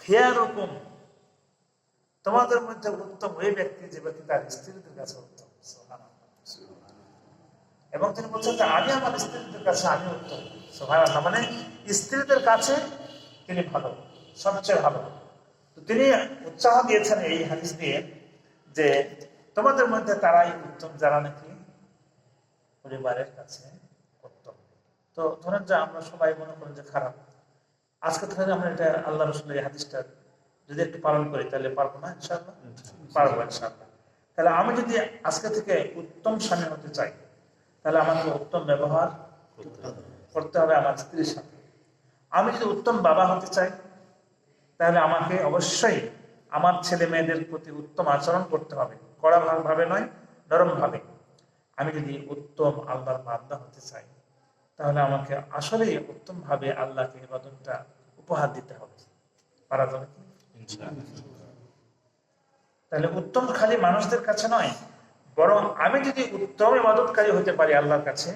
খিয়ারুকুম, তোমাদের মধ্যে উত্তম ওই ব্যক্তি যে ব্যক্তি তার স্ত্রীদের কাছে উত্তম। এবং তিনি বলছেন যে আমি আমার স্ত্রীদের কাছে আমি উত্তম। সুবহানাল্লাহ, মানে স্ত্রীদের কাছে তিনি ভালো, সবচেয়ে ভালো। তো তিনি উৎসাহ দিয়েছেন এই হাদিস দিয়ে যে তোমাদের মধ্যে তারাই উত্তম যারা নাকি পরিবারের কাছে উত্তম। তো ধরেন যে আমরা সবাই মনে করেন যে খারাপ, আজকে থেকে আমরা এটা আল্লাহ রাসূলের এই হাদিসটা যদি একটু পালন করি তাহলে পারবো না? ইনশাআল্লাহ পারবো, ইনশাআল্লাহ। তাহলে আমি যদি আজকে থেকে উত্তম স্বামী হতে চাই, তাহলে আমাকে উত্তম ব্যবহার করতে হবে আমার স্ত্রীর সাথে। আমি যদি উত্তম বাবা হতে চাই, তাহলে আমাকে অবশ্যই আমার ছেলে মেয়েদের প্রতি উত্তম আচরণ করতে হবে, কড়া ভাবে নয়, নরম ভাবে। আমি যদি উত্তম আল্লাহর বান্দা হতে চাই, তাহলে আমাকে আসলেই উত্তম ভাবে আল্লাহকে ইবাদতটা উপহার দিতে হবে। পারা যাবে কি? তাহলে উত্তম খালি মানুষদের কাছে নয়, বরং আমি যদি উত্তম ইবাদতকারী হতে পারি আল্লাহর কাছে,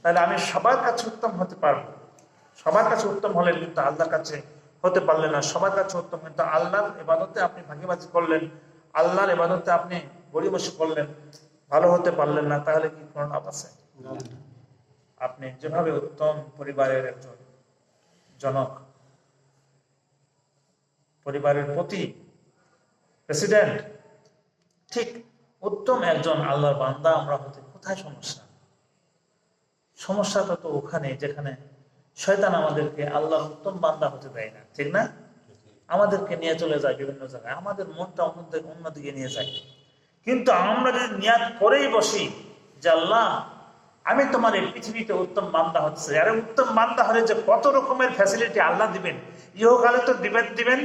তাহলে আমি সবার কাছে উত্তম হতে পারবো। সবার কাছে উত্তম হলে কিন্তু আল্লাহর কাছে হতে পারলেন না। সবার কাছে উত্তম কিন্তু আল্লাহর ইবাদতে আপনি ভাগিবাজি করলেন, আল্লাহর ইবাদতে আপনি গড়িমসি করলেন, ভালো হতে পারলেন না, তাহলে কি কোনো লাভ আছে? আপনি যেভাবে উত্তম পরিবারের একজন জনক, পরিবারের প্রতি প্রেসিডেন্ট, ঠিক উত্তম একজন আল্লাহর বান্দা আমরা হতে কোথায় সমস্যা? সমস্যাটা তো ওখানে যেখানে শয়তান আমাদেরকে আল্লাহর উত্তম বান্দা হতে দেয় না, ঠিক না? আমাদেরকে নিয়ে চলে যায় বিভিন্ন জায়গায়, আমাদের মনটা অন্যদিকে নিয়ে যায়। কিন্তু আমরা যদি নিয়াত করেই বসি যে আল্লাহ আমি তোমার এই পৃথিবীতে উত্তম বান্দা হচ্ছে, আরে উত্তম বান্দা হলে যে কত রকমের ফ্যাসিলিটি আল্লাহ দিবেন, ইহকালে তো দিবেন,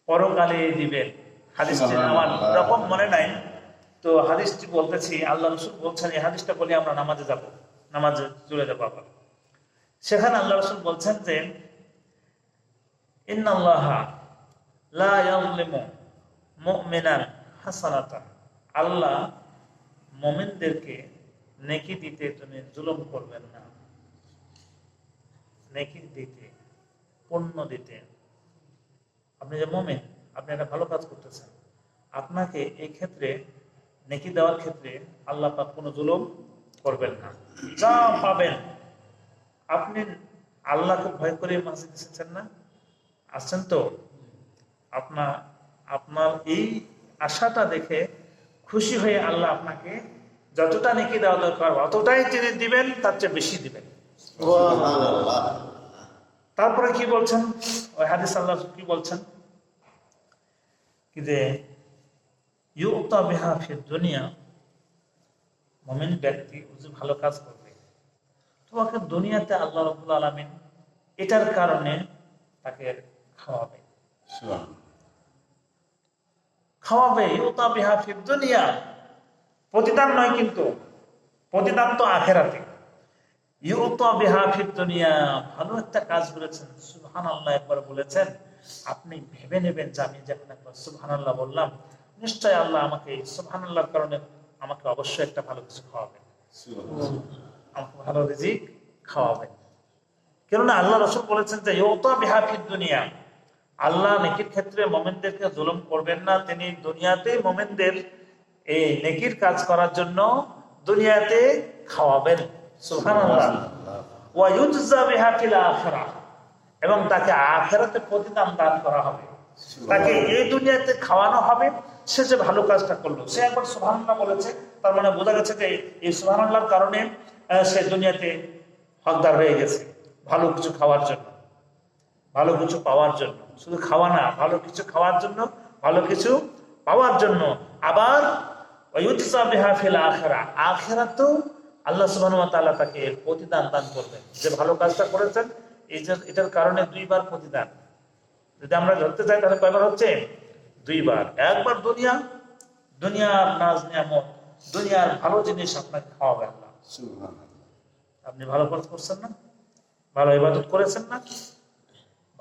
পরকালে দিবেন। হাদিসটি আমার রকম মনে নাই, তো হাদিসটি বলতেছি, আল্লাহ রাসূল বলছেন, এই হাদিসটা বলে আমরা নামাজে যাব, নামাজে চলে যাবো আবার। সেখানে আল্লাহ রাসূল বলছেন যে ইন্নাল্লাহা লা ইয়াযলিমু মুমিনান হাসানাতান, আল্লাহ মুমিনদেরকে নেকি দিতে তুমি জুলুম করবেন না। নেকি দিতে, পুণ্য দিতে, আপনি যে মুমিন, আপনি একটা ভালো কাজ করতেছেন, আপনাকে এই ক্ষেত্রে নেকি দেওয়ার ক্ষেত্রে আল্লাহ পাক কোনো জুলুম করবেন না। যা পাবেন, আপনি আল্লাহকে ভয় করে মসজিদে এসেছেন না, আসছেন তো, আপনার এই আশাটা দেখে খুশি হয়ে আল্লাহ আপনাকে যতটা নেকি দেওয়া দরকার অতটাই তিনি দিবেন, তার চেয়ে বেশি দিবেন। তারপরে কি বলছেন ওই হাদিস, আল্লাহ কি বলছেন কি যে ইউতা বিহা ফিদ দুনিয়া, মুমিন ব্যক্তি যে ভালো কাজ করবে, তোমাকে দুনিয়াতে আল্লাহ রাব্বুল আলামিন এটার কারণে তাকে খাওয়াবে। ইউতা বিহা ফিদ দুনিয়া, প্রতিদান নয় কিন্তু, প্রতিদান তো আখিরাতে। ইউতা বিহা ফিদ দুনিয়া, ভালো একটা কাজ করেছেন, সুবহানাল্লাহ একবার বলেছেন, আপনি ভেবে নেবেন যে আমি যখন একবার সুবহানাল্লাহ বললাম, নিশ্চয় আল্লাহ আমাকে সুবহানাল্লাহর কারণে আমাকে অবশ্যই একটা ভালো কিছু খাওয়াবেন, আমাকে ভালো রিজিক খাওয়াবেন। কেননা আল্লাহ রাসূল বলেছেন যে ইউতা বিহা ফিদ দুনিয়া, আল্লাহ নেকির ক্ষেত্রে মুমিনদেরকে জুলুম করবেন না, তিনি দুনিয়াতে মুমিনদের এই নেকির কাজ করার জন্য দুনিয়াতে খাওয়াবেন। সুবহানাল্লাহ। ওয়া ইউজজা বিহা ফিল আখিরাহ, এবং তাকে আখিরাতে প্রতিদান দান করা হবে। তাকে এই দুনিয়াতে খাওয়ানো হবে, সে যে ভালো কাজটা করলো, সে একবার সুবহানাল্লাহ বলেছে, তার মানে বোঝা গেছে যে এই সুবহানাল্লাহর কারণে সে দুনিয়াতে হকদার হয়ে গেছে ভালো কিছু খাওয়ার জন্য, ভালো কিছু পাওয়ার জন্য। শুধু খাওয়া না, ভালো কিছু খাওয়ার জন্য, ভালো কিছু পাওয়ার জন্য। আবার আখিরাতেও আল্লাহ সুবহানাহু ওয়া তাআলা তাকে প্রতিদান দান করবেন, যে ভালো কাজটা করেছেন এটার কারণে দুইবার প্রতিদান। যদি আমরা ধরতে চাই তাহলে কয়বার হচ্ছে? দুইবার। একবার দুনিয়ার নাজ নিয়ামত, দুনিয়ার ভালো জিনিস আপনাকে খাওয়াবে আল্লাহ। আপনি ভালো কাজ করছেন না, ভালো ইবাদত করেছেন না,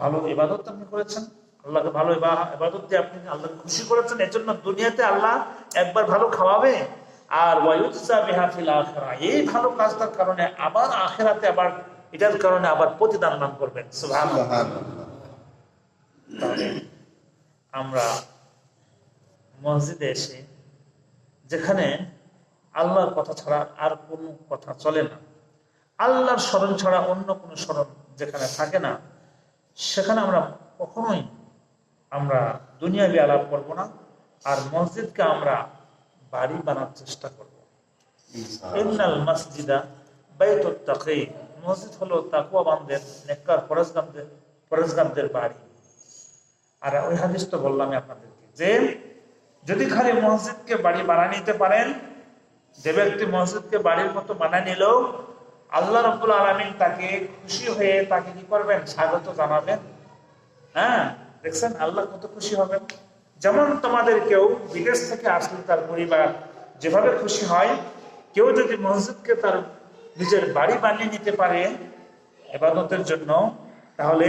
ভালো ইবাদত আপনি করেছেন, আল্লাহকে ভালো ইবাদত দিয়ে আপনি আল্লাহকে খুশি করেছেন, এর জন্য দুনিয়াতে আল্লাহ একবার ভালো খাওয়াবে। আর ওয়ায়ুজজা বিহা ফিল আখিরাহ, এই ভালো কাজটার কারণে আবার আখিরাতে আবার এটার কারণে আবার প্রতিদান দান করবেন। সুবহানাল্লাহ। আমরা মসজিদে এসে, যেখানে আল্লাহর কথা ছাড়া আর কোনো কথা চলে না, আল্লাহর স্মরণ ছাড়া অন্য কোনো স্মরণ যেখানে থাকে না, সেখানে আমরা কখনোই দুনিয়াবি আলাপ করব না। আর মসজিদকে আমরা বাড়ি বানার চেষ্টা করব। ইন্নাল মসজিদা বাইতুত তাকী, মসজিদ হলো তাকওয়াবানদের, নেককার পরেজগারদের বাড়ি। আর ওই হাদিস তো বললাম আপনাদেরকে যে যদি খালি মসজিদকে বাড়ি বানিয়ে নিতে পারেন, যে ব্যক্তি মসজিদকে বাড়ির মতো বানিয়ে নিল, আল্লাহ রাব্বুল আলামিন তাকে খুশি হয়ে তাকে কি করবেন? স্বাগত জানাবেন। হ্যাঁ, দেখছেন আল্লাহ কত খুশি হবেন। যেমন তোমাদের কেউ বিদেশ থেকে আসলে তার পরিবার যেভাবে খুশি হয়, কেউ যদি মসজিদকে তার নিজের বাড়ি বানিয়ে নিতে পারে ইবাদতের জন্য, তাহলে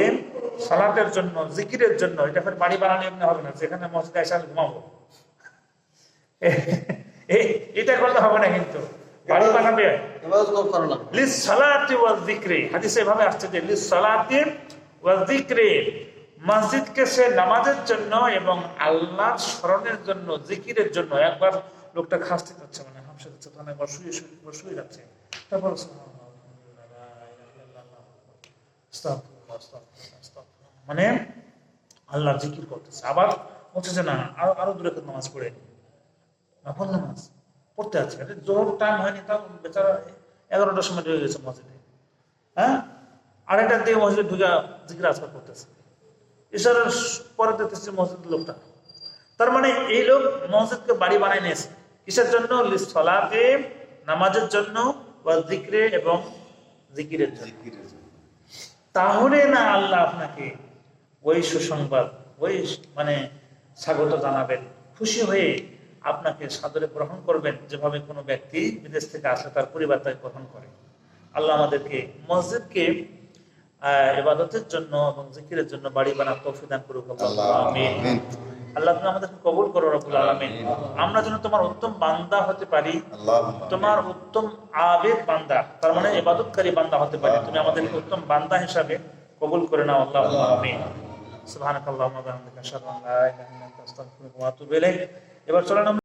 সালাতের জন্য, জিকিরের জন্য, এটা ফের বাড়ি বানানো এমনি হবে না যেখানে মসজিদে এসে আমি ঘুমাবো। এটা করলে হবে না, কিন্তু বাড়ি বানাবে লিস সালাতি ওয়াজ যিকরি। হাদিসে এভাবে আসছে যে লিস সালাতি ওয়াজ যিকরি, মসজিদকে সে নামাজের জন্য এবং আল্লাহর স্মরণের জন্য, জিকিরের জন্য। একবার লোকটা খাসতে যাচ্ছে, মানে হামসা যাচ্ছে, তখন একবার শুয়ে যাচ্ছে, তারপর মানে আল্লাহ জিকির করতেছে। আবার বলছে যে না, আরো দূরে নামাজ পড়ে, নফল নামাজ পড়তে আছে। জোহর টাইম হয়নি, তাও বেচারা 11টার সময় ঢুকে গেছে মসজিদে। হ্যাঁ, আড়াইটার দিকে মসজিদে ঢুকে জিকির আজকাল করতেছে। ইশারার পরে দেখতেছে মসজিদ লোকটা। তার মানে এই লোক মসজিদকে বাড়ি বানায় নিয়েছে কিসের জন্য? লিসসালাতে, নামাজের জন্য, ওয়া যিকরে এবং জিকিরের জন্য। তাহলে না আল্লাহ আপনাকে ওই সুসংবাদ, ওই মানে স্বাগত জানাবেন, খুশি হয়ে আপনাকে সাদরে গ্রহণ করবেন, যেভাবে কোনো ব্যক্তি বিদেশ থেকে আসলে তার পরিবার তাকে গ্রহণ করে। আল্লাহ আমাদেরকে মসজিদকে ইবাদতের জন্য এবং জিকিরের জন্য বাড়ি বানার তৌফিক দান করুক। আমিন। আল্লাহ তুমি আমাদেরকে কবুল করো রব্বুল আলামিন। আমরা যেন তোমার উত্তম বান্দা হতে পারি, তোমার উত্তম আবেদ বান্দা, তার মানে ইবাদতকারী বান্দা হতে পারি। তুমি আমাদেরকে উত্তম বান্দা হিসাবে কবুল করে নাও। আল্লাহুম্মা আমিন। সুবহানাকাল্লাহুম্মা ওয়া বিহামদিকা আশহাদু আল্লা ইলাহা ইল্লা আনতা আস্তাগফিরুকা ওয়া আতুবু ইলাইক। এবার চলেন